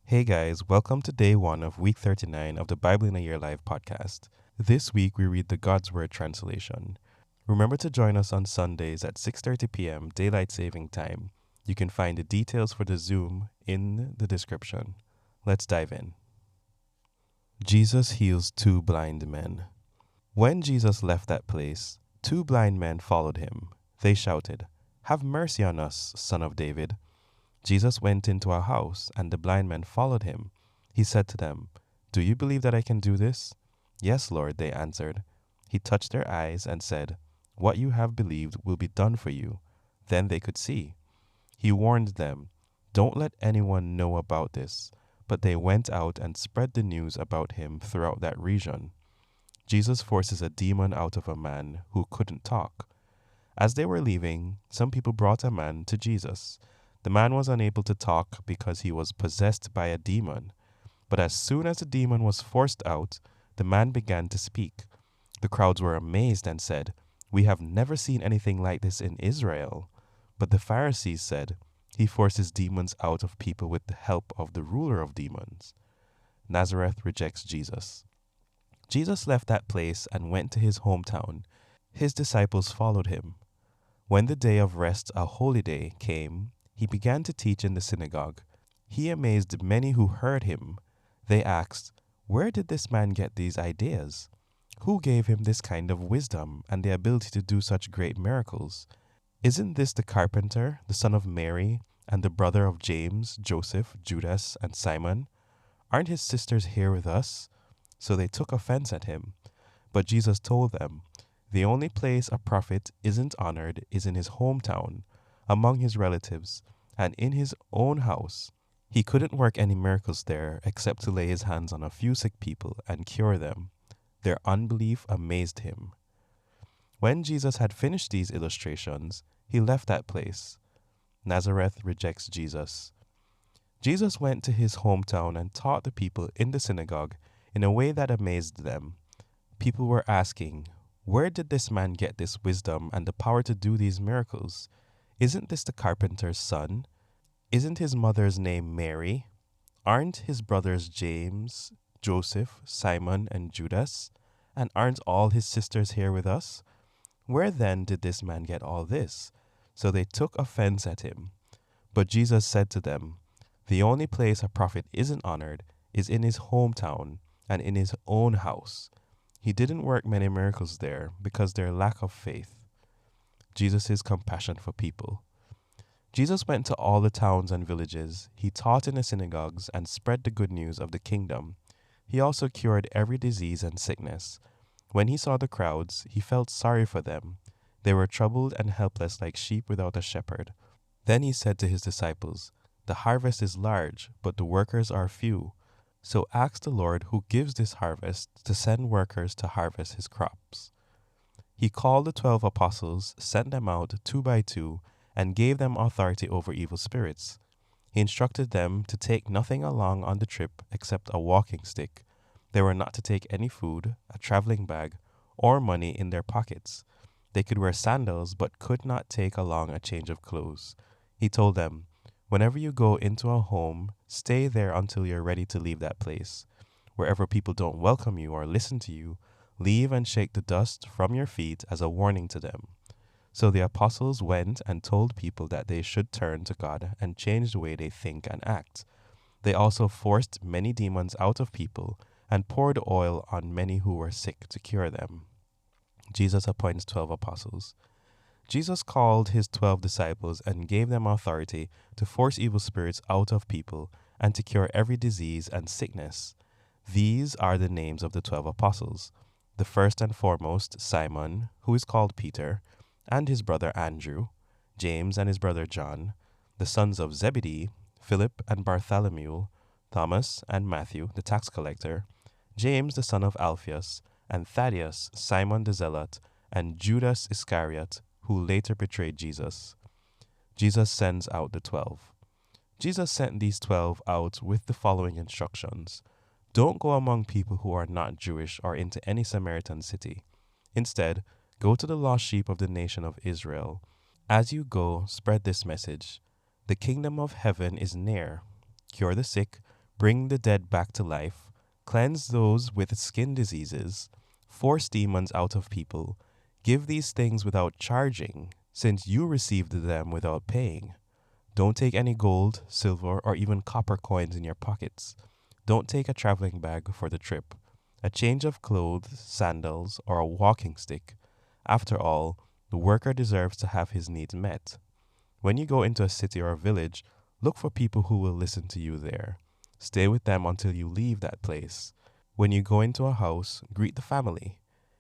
Hey guys, welcome to day 1 of week 39 of the Bible in a Year Live podcast. This week we read the God's Word translation. Remember to join us on Sundays at 6:30 p.m. daylight saving time. You can find the details for the Zoom in the description. Let's dive in. Jesus heals two blind men. When Jesus left that place, two blind men followed him. They shouted, "Have mercy on us, Son of David." Jesus went into a house, and the blind men followed him. He said to them, "Do you believe that I can do this?" "Yes, Lord," they answered. He touched their eyes and said, "What you have believed will be done for you." Then they could see. He warned them, "Don't let anyone know about this." But they went out and spread the news about him throughout that region. Jesus forces a demon out of a man who couldn't talk. As they were leaving, some people brought a man to Jesus. The man was unable to talk because he was possessed by a demon. But as soon as the demon was forced out, the man began to speak. The crowds were amazed and said, "We have never seen anything like this in Israel." But the Pharisees said, "He forces demons out of people with the help of the ruler of demons." Nazareth rejects Jesus. Jesus left that place and went to his hometown. His disciples followed him. When the day of rest, a holy day, came, he began to teach in the synagogue. He amazed many who heard him. They asked, "Where did this man get these ideas? Who gave him this kind of wisdom and the ability to do such great miracles? Isn't this the carpenter, the son of Mary, and the brother of James, Joseph, Judas, and Simon? Aren't his sisters here with us?" So they took offense at him. But Jesus told them, "The only place a prophet isn't honored is in his hometown, among his relatives, and in his own house." He couldn't work any miracles there except to lay his hands on a few sick people and cure them. Their unbelief amazed him. When Jesus had finished these illustrations, he left that place. Nazareth rejects Jesus. Jesus went to his hometown and taught the people in the synagogue in a way that amazed them. People were asking, "Where did this man get this wisdom and the power to do these miracles? Isn't this the carpenter's son? Isn't his mother's name Mary? Aren't his brothers James, Joseph, Simon, and Judas? And aren't all his sisters here with us? Where then did this man get all this?" So they took offense at him. But Jesus said to them, "The only place a prophet isn't honored is in his hometown and in his own house." He didn't work many miracles there because their lack of faith. Jesus' compassion for people. Jesus went to all the towns and villages. He taught in the synagogues and spread the good news of the kingdom. He also cured every disease and sickness. When he saw the crowds, he felt sorry for them. They were troubled and helpless like sheep without a shepherd. Then he said to his disciples, "The harvest is large, but the workers are few. So ask the Lord who gives this harvest to send workers to harvest his crops." He called the 12 apostles, sent them out 2 by 2, and gave them authority over evil spirits. He instructed them to take nothing along on the trip except a walking stick. They were not to take any food, a traveling bag, or money in their pockets. They could wear sandals but could not take along a change of clothes. He told them, "Whenever you go into a home, stay there until you're ready to leave that place. Wherever people don't welcome you or listen to you, leave and shake the dust from your feet as a warning to them." So the apostles went and told people that they should turn to God and change the way they think and act. They also forced many demons out of people and poured oil on many who were sick to cure them. Jesus appoints 12 apostles. Jesus called his 12 disciples and gave them authority to force evil spirits out of people and to cure every disease and sickness. These are the names of the 12 apostles. The first and foremost, Simon, who is called Peter, and his brother Andrew, James and his brother John, the sons of Zebedee, Philip and Bartholomew, Thomas and Matthew, the tax collector, James the son of Alphaeus, and Thaddeus, Simon the Zealot, and Judas Iscariot, who later betrayed Jesus. Jesus sends out the 12. Jesus sent these 12 out with the following instructions. Don't go among people who are not Jewish or into any Samaritan city. Instead, go to the lost sheep of the nation of Israel. As you go, spread this message. The kingdom of heaven is near. Cure the sick, bring the dead back to life, cleanse those with skin diseases, force demons out of people, give these things without charging, since you received them without paying. Don't take any gold, silver, or even copper coins in your pockets. Don't take a traveling bag for the trip, a change of clothes, sandals, or a walking stick. After all, the worker deserves to have his needs met. When you go into a city or a village, look for people who will listen to you there. Stay with them until you leave that place. When you go into a house, greet the family.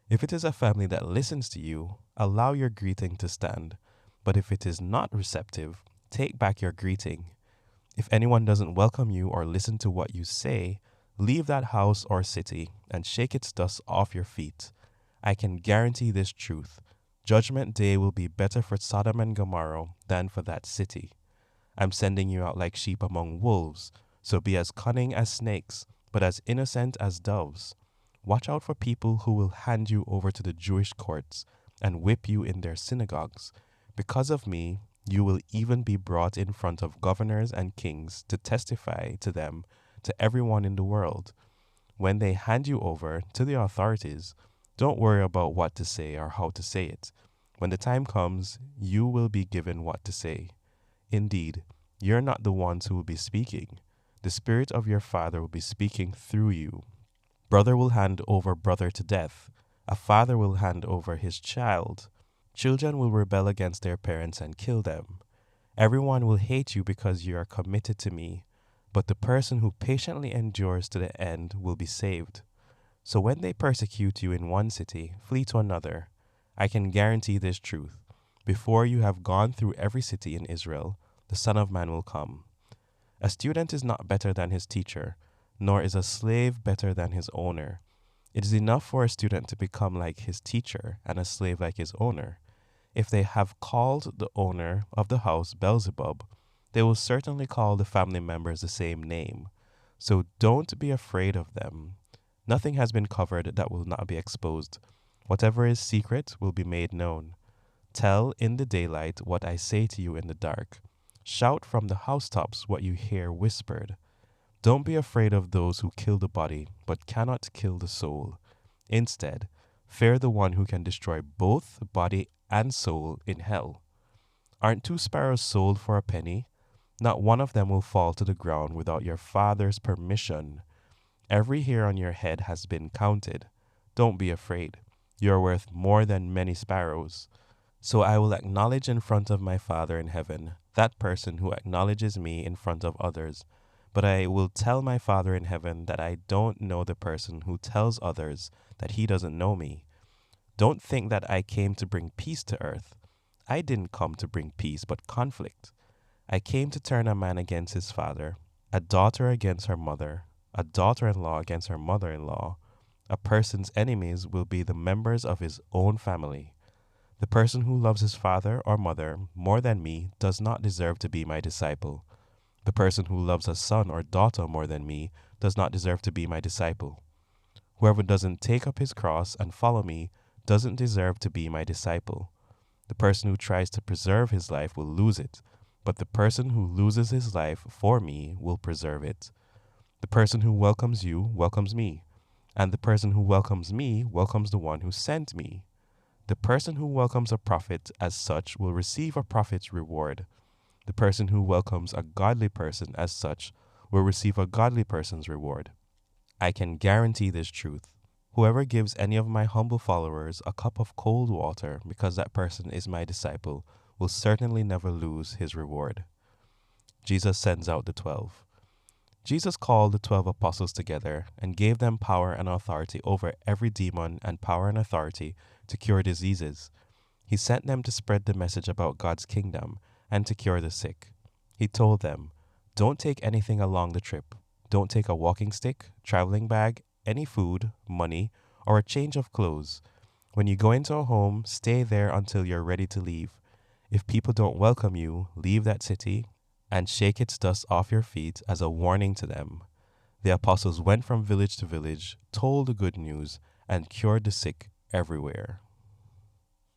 If it is a family that listens to you, allow your greeting to stand. But if it is not receptive, take back your greeting. If anyone doesn't welcome you or listen to what you say, leave that house or city and shake its dust off your feet. I can guarantee this truth. Judgment Day will be better for Sodom and Gomorrah than for that city. I'm sending you out like sheep among wolves, so be as cunning as snakes, but as innocent as doves. Watch out for people who will hand you over to the Jewish courts and whip you in their synagogues. Because of me, you will even be brought in front of governors and kings to testify to them to everyone in the world. When they hand you over to the authorities, don't worry about what to say or how to say it. When the time comes, you will be given what to say. Indeed, you're not the ones who will be speaking. The Spirit of your Father will be speaking through you. Brother will hand over brother to death. A father will hand over his child. Children will rebel against their parents and kill them. Everyone will hate you because you are committed to me, but the person who patiently endures to the end will be saved. So when they persecute you in one city, flee to another. I can guarantee this truth. Before you have gone through every city in Israel, the Son of Man will come. A student is not better than his teacher, nor is a slave better than his owner. It is enough for a student to become like his teacher and a slave like his owner. If they have called the owner of the house Beelzebub, they will certainly call the family members the same name. So don't be afraid of them. Nothing has been covered that will not be exposed. Whatever is secret will be made known. Tell in the daylight what I say to you in the dark. Shout from the housetops what you hear whispered. Don't be afraid of those who kill the body, but cannot kill the soul. Instead, fear the one who can destroy both body and soul in hell. Aren't 2 sparrows sold for a penny? Not one of them will fall to the ground without your Father's permission. Every hair on your head has been counted. Don't be afraid. You are worth more than many sparrows. So I will acknowledge in front of my Father in heaven that person who acknowledges me in front of others. But I will tell my Father in heaven that I don't know the person who tells others that he doesn't know me. Don't think that I came to bring peace to earth. I didn't come to bring peace, but conflict. I came to turn a man against his father, a daughter against her mother, a daughter-in-law against her mother-in-law. A person's enemies will be the members of his own family. The person who loves his father or mother more than me does not deserve to be my disciple. The person who loves a son or daughter more than me does not deserve to be my disciple. Whoever doesn't take up his cross and follow me doesn't deserve to be my disciple. The person who tries to preserve his life will lose it, but the person who loses his life for me will preserve it. The person who welcomes you welcomes me, and the person who welcomes me welcomes the one who sent me. The person who welcomes a prophet as such will receive a prophet's reward. The person who welcomes a godly person as such will receive a godly person's reward. I can guarantee this truth. Whoever gives any of my humble followers a cup of cold water because that person is my disciple will certainly never lose his reward. Jesus sends out the 12. Jesus called the 12 apostles together and gave them power and authority over every demon and power and authority to cure diseases. He sent them to spread the message about God's kingdom and to cure the sick. He told them, don't take anything along the trip. Don't take a walking stick, traveling bag, any food, money, or a change of clothes. When you go into a home, stay there until you're ready to leave. If people don't welcome you, leave that city and shake its dust off your feet as a warning to them. The apostles went from village to village, told the good news, and cured the sick everywhere.